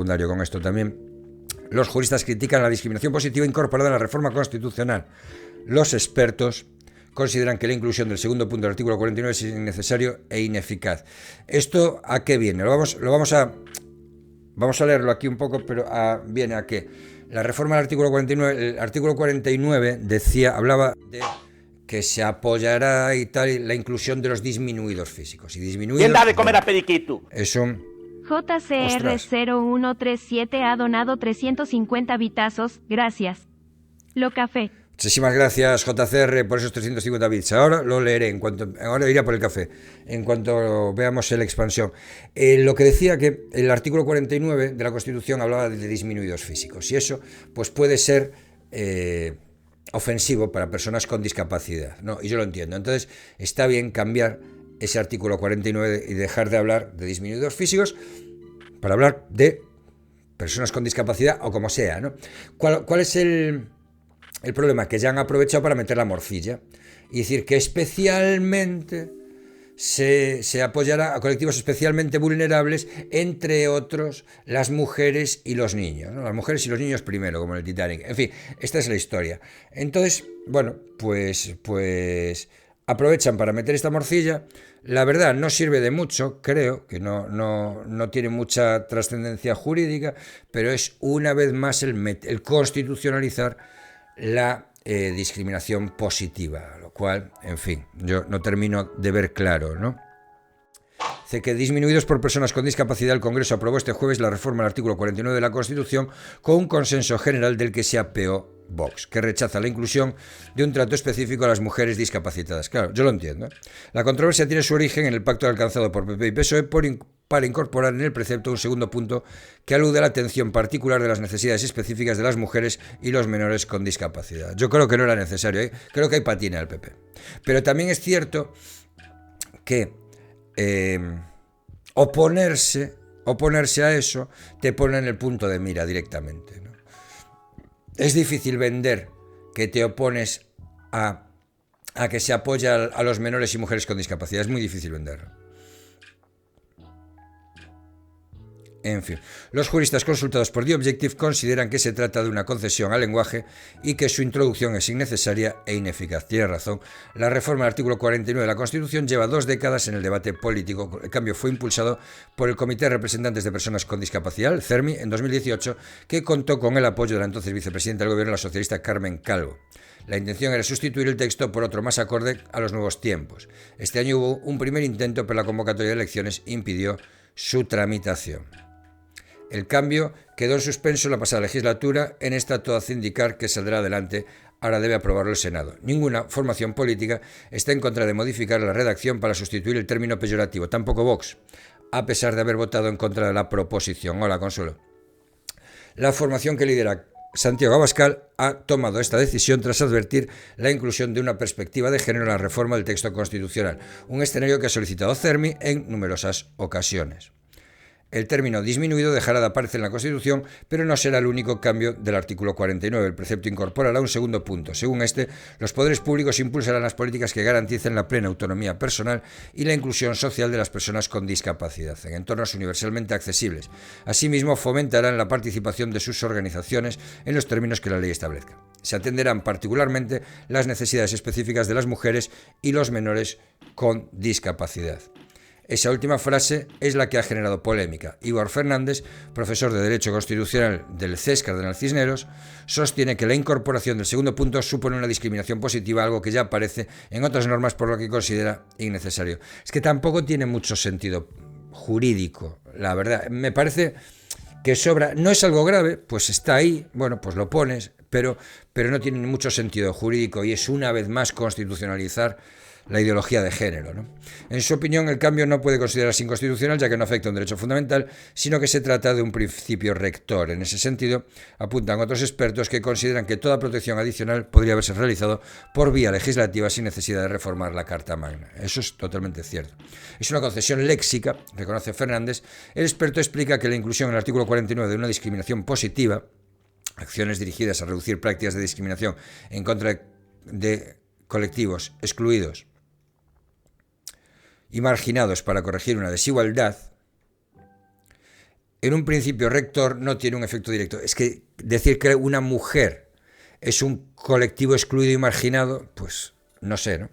secundario con esto también. Los juristas critican la discriminación positiva incorporada en la reforma constitucional. Los expertos consideran que la inclusión del segundo punto del artículo 49 es innecesario e ineficaz. ¿Esto a qué viene? Vamos a leerlo aquí un poco, pero viene a qué. La reforma del artículo 49, el artículo 49 hablaba de que se apoyará y tal la inclusión de los disminuidos físicos. Y disminuidos, ¿Quién da de comer a periquito? Eso. JCR0137 ha donado 350 bitazos, gracias. Lo café. Muchísimas gracias, JCR, por esos 350 bits. Ahora lo leeré, ahora iré por el café, en cuanto veamos la expansión. Lo que decía que el artículo 49 de la Constitución hablaba de disminuidos físicos, y eso pues puede ser ofensivo para personas con discapacidad, ¿no? Y yo lo entiendo. Entonces está bien cambiar ese artículo 49 y dejar de hablar de disminuidos físicos para hablar de personas con discapacidad o como sea, ¿no? ¿Cuál es el problema? Que ya han aprovechado para meter la morcilla y decir que especialmente se apoyará a colectivos especialmente vulnerables, entre otros las mujeres y los niños, ¿no? Las mujeres y los niños primero, como en el Titanic. En fin, esta es la historia. Entonces, bueno, pues aprovechan para meter esta morcilla. La verdad no sirve de mucho, creo que no tiene mucha trascendencia jurídica, pero es una vez más el constitucionalizar la discriminación positiva, lo cual, en fin, yo no termino de ver claro, ¿no? Dice que disminuidos por personas con discapacidad, el Congreso aprobó este jueves la reforma del artículo 49 de la Constitución con un consenso general del que se apeó Vox, que rechaza la inclusión de un trato específico a las mujeres discapacitadas. Claro, yo lo entiendo, ¿eh? La controversia tiene su origen en el pacto alcanzado por PP y PSOE para incorporar en el precepto un segundo punto que alude a la atención particular de las necesidades específicas de las mujeres y los menores con discapacidad. Yo creo que no era necesario, ¿eh? Creo que hay patina al PP. Pero también es cierto que oponerse a eso te pone en el punto de mira directamente, ¿no? Es difícil vender que te opones a que se apoya a los menores y mujeres con discapacidad. Es muy difícil venderlo. En fin, los juristas consultados por The Objective consideran que se trata de una concesión al lenguaje y que su introducción es innecesaria e ineficaz. Tiene razón. La reforma del artículo 49 de la Constitución lleva 2 décadas en el debate político. El cambio fue impulsado por el Comité de Representantes de Personas con Discapacidad, el CERMI, en 2018, que contó con el apoyo de la entonces vicepresidenta del Gobierno, la socialista Carmen Calvo. La intención era sustituir el texto por otro más acorde a los nuevos tiempos. Este año hubo un primer intento, pero la convocatoria de elecciones impidió su tramitación. El cambio quedó en suspenso en la pasada legislatura. En esta todo hace indicar que saldrá adelante. Ahora debe aprobarlo el Senado. Ninguna formación política está en contra de modificar la redacción para sustituir el término peyorativo. Tampoco Vox, a pesar de haber votado en contra de la proposición. Hola, Consuelo. La formación que lidera Santiago Abascal ha tomado esta decisión tras advertir la inclusión de una perspectiva de género en la reforma del texto constitucional, un escenario que ha solicitado CERMI en numerosas ocasiones. El término disminuido dejará de aparecer en la Constitución, pero no será el único cambio del artículo 49. El precepto incorporará un segundo punto. Según este, los poderes públicos impulsarán las políticas que garanticen la plena autonomía personal y la inclusión social de las personas con discapacidad en entornos universalmente accesibles. Asimismo, fomentarán la participación de sus organizaciones en los términos que la ley establezca. Se atenderán particularmente las necesidades específicas de las mujeres y los menores con discapacidad. Esa última frase es la que ha generado polémica. Igor Fernández, profesor de Derecho Constitucional del CES Cardenal Cisneros, sostiene que la incorporación del segundo punto supone una discriminación positiva, algo que ya aparece en otras normas, por lo que considera innecesario. Es que tampoco tiene mucho sentido jurídico, la verdad. Me parece que sobra. No es algo grave, pues está ahí, bueno, pues lo pones, pero no tiene mucho sentido jurídico y es una vez más constitucionalizar la ideología de género, ¿no? En su opinión, el cambio no puede considerarse inconstitucional, ya que no afecta a un derecho fundamental, sino que se trata de un principio rector. En ese sentido, apuntan otros expertos que consideran que toda protección adicional podría haberse realizado por vía legislativa sin necesidad de reformar la Carta Magna. Eso es totalmente cierto. Es una concesión léxica, reconoce Fernández. El experto explica que la inclusión en el artículo 49 de una discriminación positiva, acciones dirigidas a reducir prácticas de discriminación en contra de colectivos excluidos y marginados para corregir una desigualdad, en un principio rector no tiene un efecto directo. Es que decir que una mujer es un colectivo excluido y marginado, pues no sé, ¿no?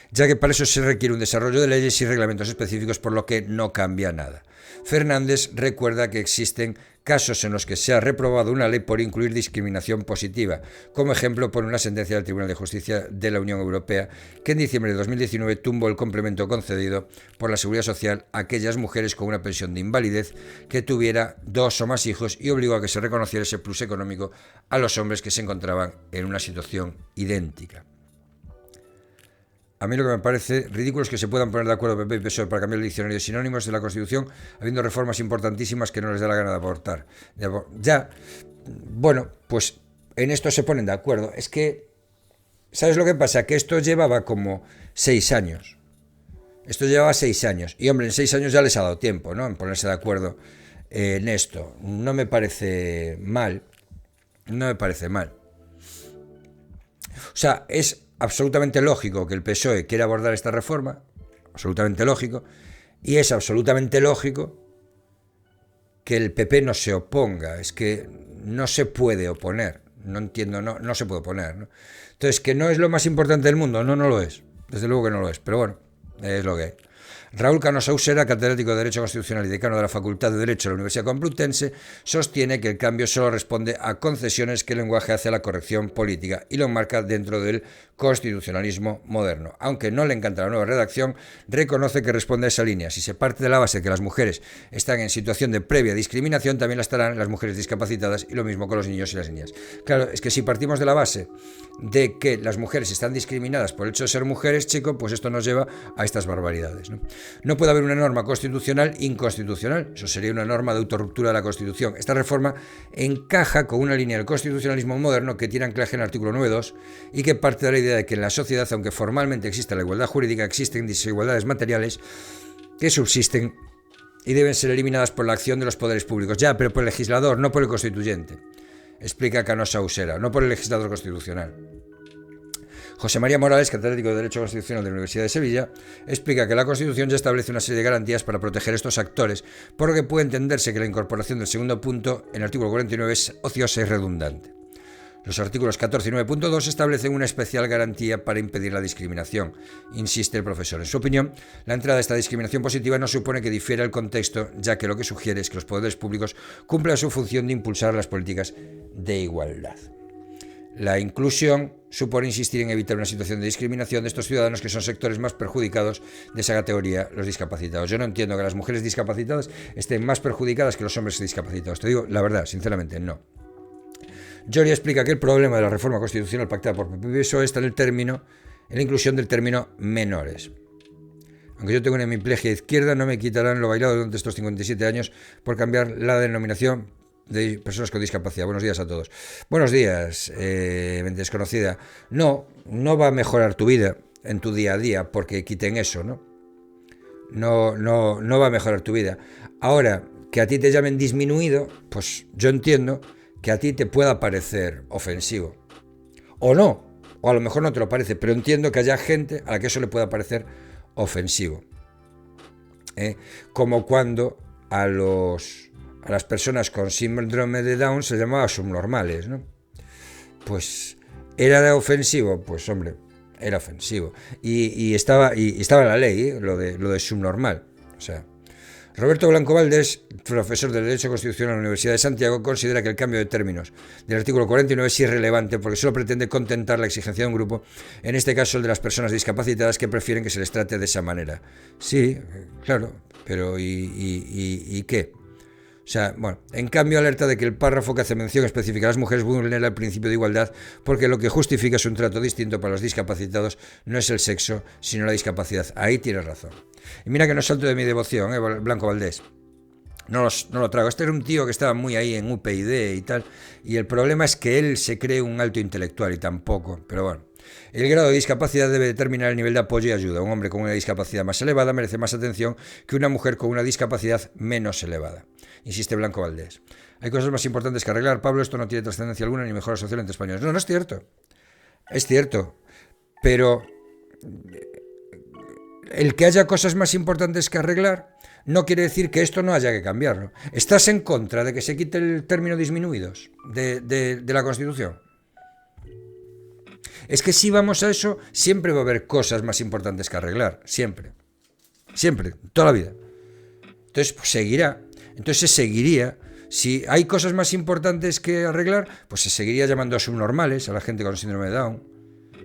Ya que para eso se requiere un desarrollo de leyes y reglamentos específicos, por lo que no cambia nada. Fernández recuerda que existen casos en los que se ha reprobado una ley por incluir discriminación positiva. Como ejemplo, pone una sentencia del Tribunal de Justicia de la Unión Europea que en diciembre de 2019 tumbó el complemento concedido por la Seguridad Social a aquellas mujeres con una pensión de invalidez que tuviera 2 o más hijos y obligó a que se reconociera ese plus económico a los hombres que se encontraban en una situación idéntica. A mí lo que me parece ridículo es que se puedan poner de acuerdo PP y PSOE para cambiar el diccionario de sinónimos de la Constitución, habiendo reformas importantísimas que no les da la gana de aportar. Ya, bueno, pues en esto se ponen de acuerdo. Es que, ¿sabes lo que pasa? Que esto llevaba como 6 años. Esto llevaba 6 años. Y hombre, en 6 años ya les ha dado tiempo, ¿no? En ponerse de acuerdo en esto. No me parece mal. No me parece mal. O sea, es absolutamente lógico que el PSOE quiera abordar esta reforma, absolutamente lógico, y es absolutamente lógico que el PP no se oponga. Es que no se puede oponer, no entiendo, no se puede oponer, ¿no? Entonces, ¿que no es lo más importante del mundo? No lo es, desde luego que no lo es, pero bueno, es lo que hay. Raúl Canosa Usera, catedrático de Derecho Constitucional y decano de la Facultad de Derecho de la Universidad Complutense, sostiene que el cambio solo responde a concesiones que el lenguaje hace a la corrección política y lo enmarca dentro del constitucionalismo moderno. Aunque no le encanta la nueva redacción, reconoce que responde a esa línea. Si se parte de la base de que las mujeres están en situación de previa discriminación, también la estarán las mujeres discapacitadas, y lo mismo con los niños y las niñas. Claro, es que si partimos de la base de que las mujeres están discriminadas por el hecho de ser mujeres, chico, pues esto nos lleva a estas barbaridades, ¿no? No puede haber una norma constitucional inconstitucional, eso sería una norma de autorruptura de la Constitución. Esta reforma encaja con una línea del constitucionalismo moderno que tiene anclaje en el artículo 9.2 y que parte de la idea de que en la sociedad, aunque formalmente exista la igualdad jurídica, existen desigualdades materiales que subsisten y deben ser eliminadas por la acción de los poderes públicos. Ya, pero por el legislador, no por el constituyente, explica Canosa Usera, no por el legislador constitucional. José María Morales, catedrático de Derecho Constitucional de la Universidad de Sevilla, explica que la Constitución ya establece una serie de garantías para proteger estos actores, por lo que puede entenderse que la incorporación del segundo punto en el artículo 49 es ociosa y redundante. Los artículos 14 y 9.2 establecen una especial garantía para impedir la discriminación, insiste el profesor. En su opinión, la entrada de esta discriminación positiva no supone que difiera el contexto, ya que lo que sugiere es que los poderes públicos cumplan su función de impulsar las políticas de igualdad. La inclusión supone insistir en evitar una situación de discriminación de estos ciudadanos que son sectores más perjudicados de esa categoría, los discapacitados. Yo no entiendo que las mujeres discapacitadas estén más perjudicadas que los hombres discapacitados. Te digo la verdad, sinceramente, no. Jory explica que el problema de la reforma constitucional pactada por PP y PSOE está en la inclusión del término menores. Aunque yo tengo una hemiplegia izquierda, no me quitarán lo bailado durante estos 57 años por cambiar la denominación de personas con discapacidad. Buenos días a todos. Buenos días, mente desconocida. No va a mejorar tu vida en tu día a día porque quiten eso, ¿no? No va a mejorar tu vida. Ahora, que a ti te llamen disminuido, pues yo entiendo que a ti te pueda parecer ofensivo. O no, o a lo mejor no te lo parece, pero entiendo que haya gente a la que eso le pueda parecer ofensivo. Como cuando a las personas con síndrome de Down se llamaba subnormales, ¿no? Pues, ¿era ofensivo? Pues, hombre, era ofensivo. Y estaba en la ley, lo de subnormal. O sea, Roberto Blanco Valdés, profesor de Derecho Constitucional en la Universidad de Santiago, considera que el cambio de términos del artículo 49 es irrelevante porque solo pretende contentar la exigencia de un grupo, en este caso el de las personas discapacitadas que prefieren que se les trate de esa manera. Sí, claro, pero ¿y qué? O sea, bueno, en cambio alerta de que el párrafo que hace mención específica a las mujeres vulnera el principio de igualdad porque lo que justifica es un trato distinto para los discapacitados, no es el sexo, sino la discapacidad. Ahí tienes razón. Y mira que no salto de mi devoción, Blanco Valdés. No lo trago. Este era un tío que estaba muy ahí en UPyD y tal, y el problema es que él se cree un alto intelectual y tampoco, pero bueno. El grado de discapacidad debe determinar el nivel de apoyo y ayuda. Un hombre con una discapacidad más elevada merece más atención que una mujer con una discapacidad menos elevada, insiste Blanco Valdés. Hay cosas más importantes que arreglar, Pablo, esto no tiene trascendencia alguna ni mejora social entre españoles. No es cierto. Es cierto, pero el que haya cosas más importantes que arreglar no quiere decir que esto no haya que cambiarlo. ¿Estás en contra de que se quite el término disminuidos de la Constitución? Es que si vamos a eso, siempre va a haber cosas más importantes que arreglar. Siempre. Siempre. Toda la vida. Entonces, pues seguirá. Entonces se seguiría. Si hay cosas más importantes que arreglar, pues se seguiría llamando subnormales a la gente con síndrome de Down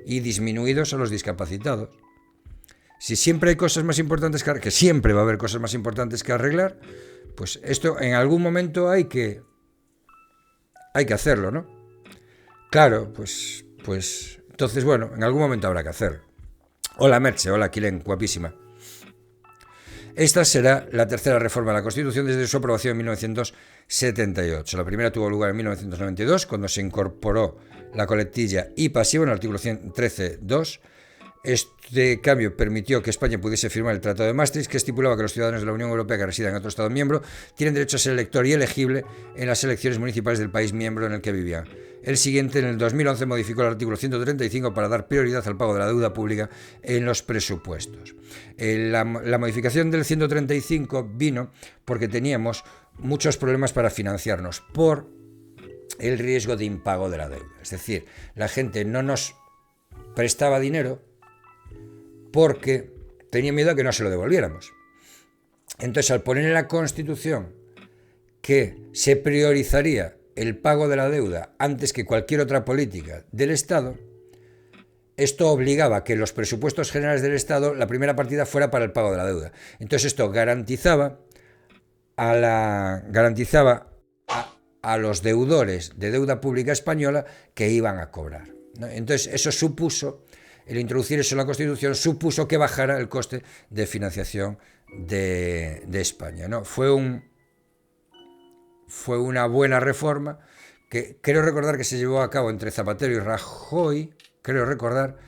y disminuidos a los discapacitados. Si siempre hay cosas más importantes que siempre va a haber cosas más importantes que arreglar, pues esto en algún momento hay que hacerlo, ¿no? Claro, pues entonces, bueno, en algún momento habrá que hacerlo. Hola Merche, hola Quilén, guapísima. Esta será la tercera reforma de la Constitución desde su aprobación en 1978. La primera tuvo lugar en 1992, cuando se incorporó la coletilla y pasivo en el artículo 113.2. Este cambio permitió que España pudiese firmar el Tratado de Maastricht, que estipulaba que los ciudadanos de la Unión Europea que residen en otro Estado miembro tienen derecho a ser elector y elegible en las elecciones municipales del país miembro en el que vivían. El siguiente, en el 2011, modificó el artículo 135 para dar prioridad al pago de la deuda pública en los presupuestos. La modificación del 135 vino porque teníamos muchos problemas para financiarnos por el riesgo de impago de la deuda. Es decir, la gente no nos prestaba dinero porque tenía miedo a que no se lo devolviéramos. Entonces, al poner en la Constitución que se priorizaría el pago de la deuda antes que cualquier otra política del Estado, esto obligaba a que los presupuestos generales del Estado, la primera partida fuera para el pago de la deuda. Entonces esto garantizaba a los deudores de deuda pública española que iban a cobrar, ¿no? Entonces eso supuso, el introducir eso en la Constitución, supuso que bajara el coste de financiación de España, ¿no? Fue una buena reforma que creo recordar que se llevó a cabo entre Zapatero y Rajoy, creo recordar,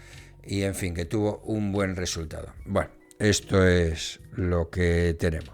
y en fin, que tuvo un buen resultado. Bueno, esto es lo que tenemos.